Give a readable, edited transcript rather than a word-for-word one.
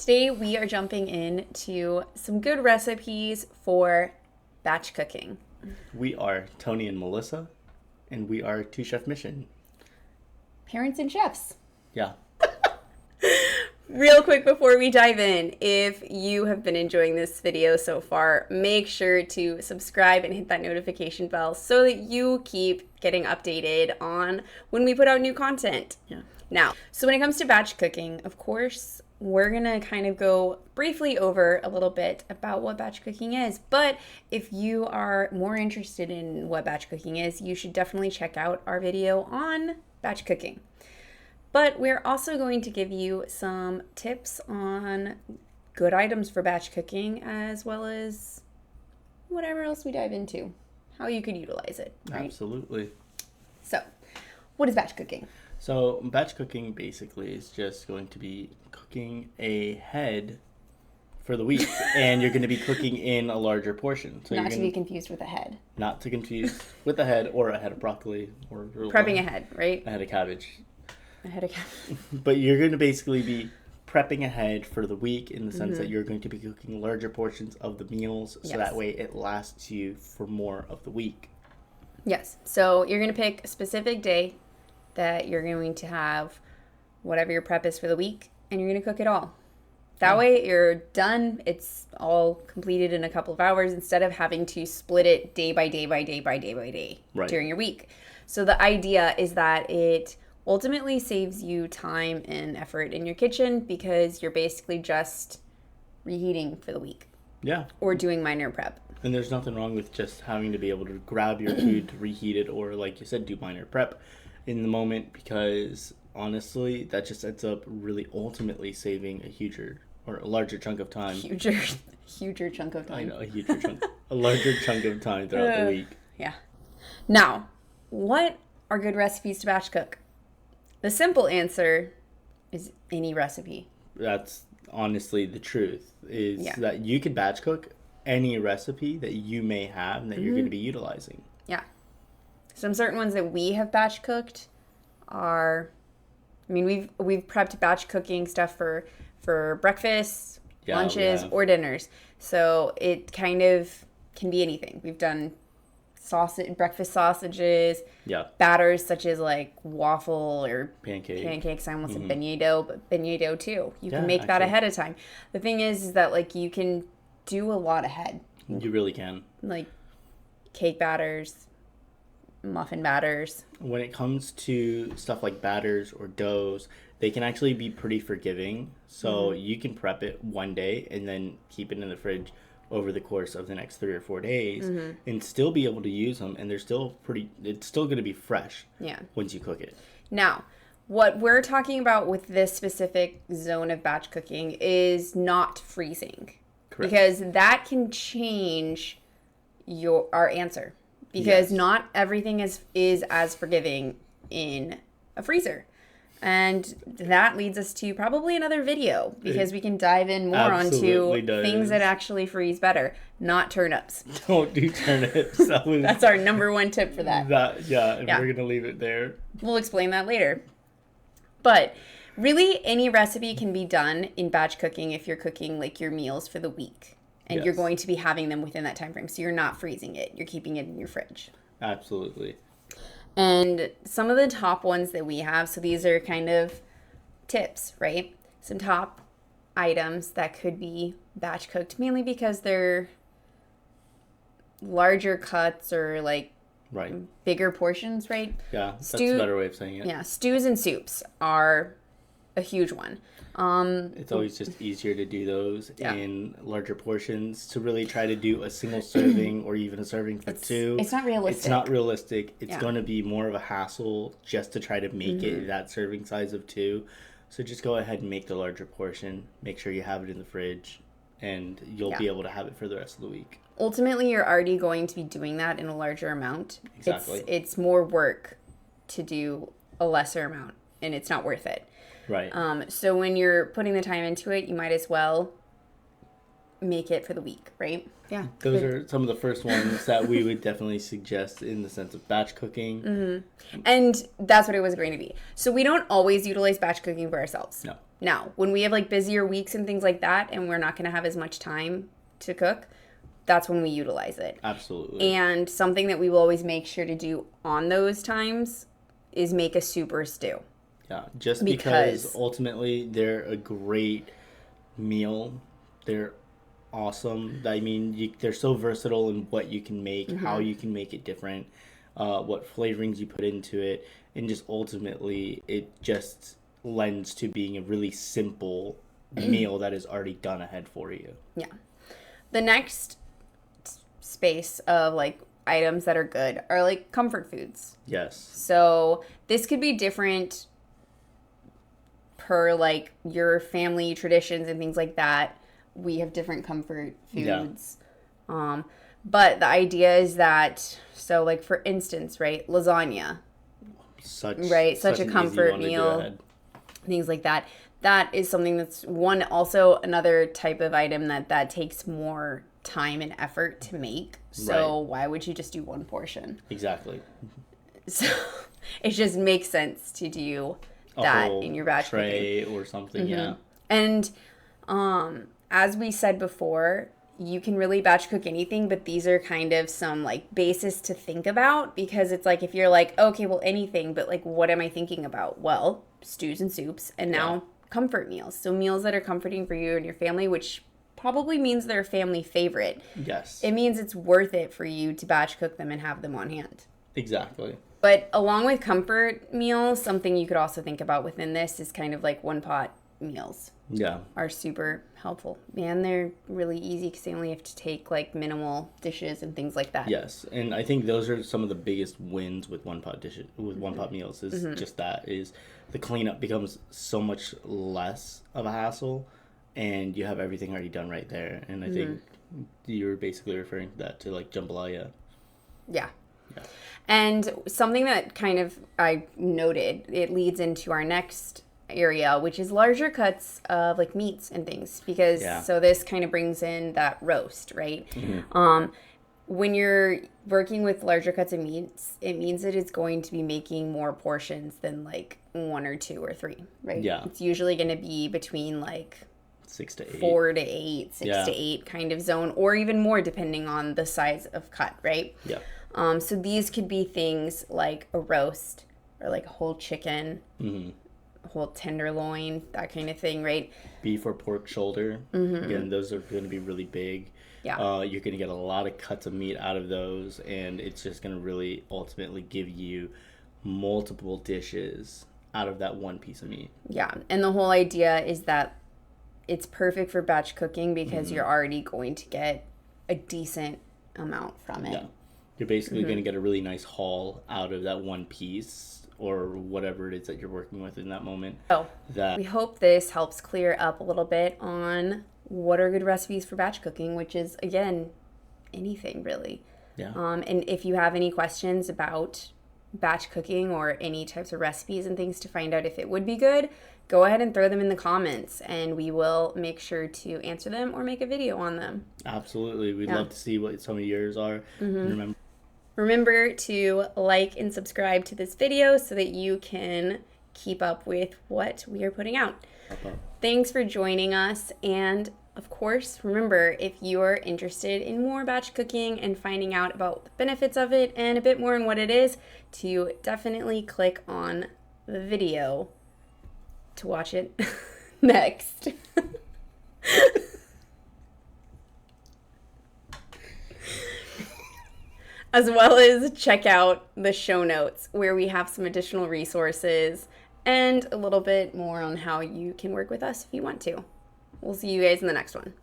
Today we are jumping into some good recipes for batch cooking. We are Tony and Melissa, and we are Two Chef Mission. Parents and chefs. Yeah. Real quick before we dive in, if you have been enjoying this video so far, make sure to subscribe and hit that notification bell so that you keep getting updated on when we put out new content. Yeah. Now, so when it comes to batch cooking, of course, we're going to kind of go briefly over a little bit about what batch cooking is. But if you are more interested in what batch cooking is, you should definitely check out our video on batch cooking. But we're also going to give you some tips on good items for batch cooking, as well as whatever else we dive into, how you could utilize it. Right? Absolutely. So, what is batch cooking? So, batch cooking basically is just going to be cooking ahead for the week, and you're going to be cooking in a larger portion. So Not to be confused with a head. Not to confuse with a head or a head of broccoli or Prepping ahead, right? A head of cabbage. But you're going to basically be prepping ahead for the week in the sense that you're going to be cooking larger portions of the meals, so that way it lasts you for more of the week. Yes. So you're going to pick a specific day that you're going to have whatever your prep is for the week, and you're going to cook it all. That way you're done. It's all completed in a couple of hours instead of having to split it day by day by day by day by day during your week. So the idea is that it ultimately saves you time and effort in your kitchen because you're basically just reheating for the week. Yeah. Or doing minor prep. And there's nothing wrong with just having to be able to grab your food to reheat it or, like you said, do minor prep in the moment, because honestly, that just ends up really ultimately saving a larger chunk of time. Huger chunk of time. I know, a larger chunk of time throughout the week. Yeah. Now, what are good recipes to batch cook? The simple answer is any recipe. That's honestly the truth, is that you could batch cook any recipe that you may have and that you're going to be utilizing. Yeah. Some certain ones that we have batch cooked are, we've prepped batch cooking stuff for breakfast, lunches, or dinners. So it kind of can be anything. We've done breakfast sausages, batters such as like waffle or pancakes. I almost said beignet dough, but beignet dough too. You can make that ahead of time. The thing is that like you can do a lot ahead. You really can. Like cake batters, muffin batters. When it comes to stuff like batters or doughs, they can actually be pretty forgiving. So you can prep it one day and then keep it in the fridge over the course of the next 3 or 4 days and still be able to use them, and it's still going to be fresh once you cook it. Now, what we're talking about with this specific zone of batch cooking is not freezing. Correct. Because that can change our answer. Because not everything is as forgiving in a freezer. And that leads us to probably another video, because we can dive in more onto things that actually freeze better, not turnips. Don't do turnips. That's our number one tip for that. We're going to leave it there. We'll explain that later. But really, any recipe can be done in batch cooking if you're cooking like your meals for the week. And you're going to be having them within that time frame. So you're not freezing it. You're keeping it in your fridge. Absolutely. And some of the top ones that we have, so these are kind of tips, right? Some top items that could be batch cooked, mainly because they're larger cuts or like bigger portions, right? Yeah, that's a better way of saying it. Yeah, stews and soups are a huge one. It's always just easier to do those in larger portions, to really try to do a single serving or even a serving for two. It's not realistic. It's going to be more of a hassle just to try to make it that serving size of two. So just go ahead and make the larger portion. Make sure you have it in the fridge, and you'll be able to have it for the rest of the week. Ultimately, you're already going to be doing that in a larger amount. Exactly. It's more work to do a lesser amount, and it's not worth it. Right. So when you're putting the time into it, you might as well make it for the week, right? Yeah. Those are some of the first ones that we would definitely suggest in the sense of batch cooking. And that's what it was going to be. So we don't always utilize batch cooking for ourselves. No. Now, when we have like busier weeks and things like that, and we're not going to have as much time to cook, that's when we utilize it. Absolutely. And something that we will always make sure to do on those times is make a super stew. Yeah, just because ultimately they're a great meal. They're awesome. I mean, they're so versatile in what you can make, how you can make it different, what flavorings you put into it, and just ultimately it just lends to being a really simple meal that is already done ahead for you. Yeah. The next space of like items that are good are like comfort foods. Yes. So this could be different per like your family traditions and things like that. We have different comfort foods. Yeah. But the idea is that, so like for instance, right, lasagna. Such a comfort meal. Things like that. That is something that's another type of item that takes more time and effort to make. So why would you just do one portion? Exactly. So it just makes sense to do that in your batch tray cooking. Or something, yeah. And as we said before, you can really batch cook anything, but these are kind of some like basis to think about, because it's like if you're like, okay, well, anything, but like what am I thinking about? Well, stews and soups, and now comfort meals. So meals that are comforting for you and your family, which probably means they're a family favorite. Yes. It means it's worth it for you to batch cook them and have them on hand. Exactly. But along with comfort meals, something you could also think about within this is kind of like one pot meals. Yeah. Are super helpful. Man, they're really easy because they only have to take like minimal dishes and things like that. Yes. And I think those are some of the biggest wins with one pot dishes, with one pot meals, is just that is the cleanup becomes so much less of a hassle, and you have everything already done right there. And I think you're basically referring to that to like jambalaya. Yeah. And something that kind of I noted, it leads into our next area, which is larger cuts of like meats and things, because so this kind of brings in that roast, right? When you're working with larger cuts of meats, it means that it's going to be making more portions than like 1 or 2 or 3, right? Yeah. It's usually going to be between like 6 to 8, 4 to 8, 6 to 8 kind of zone, or even more depending on the size of cut, right? Yeah. So these could be things like a roast or like a whole chicken, a whole tenderloin, that kind of thing, right? Beef or pork shoulder. Again, those are going to be really big. Yeah. You're going to get a lot of cuts of meat out of those, and it's just going to really ultimately give you multiple dishes out of that one piece of meat. Yeah. And the whole idea is that it's perfect for batch cooking because you're already going to get a decent amount from it. Yeah. You're basically going to get a really nice haul out of that one piece or whatever it is that you're working with in that moment. So we hope this helps clear up a little bit on what are good recipes for batch cooking, which is, again, anything really. Yeah. And if you have any questions about batch cooking or any types of recipes and things to find out if it would be good, go ahead and throw them in the comments, and we will make sure to answer them or make a video on them. Absolutely. We'd love to see what some of yours are. And remember to like and subscribe to this video so that you can keep up with what we are putting out. Thanks for joining us, and of course, remember, if you're interested in more batch cooking and finding out about the benefits of it and a bit more on what it is, to definitely click on the video to watch it next. As well as check out the show notes where we have some additional resources and a little bit more on how you can work with us if you want to. We'll see you guys in the next one.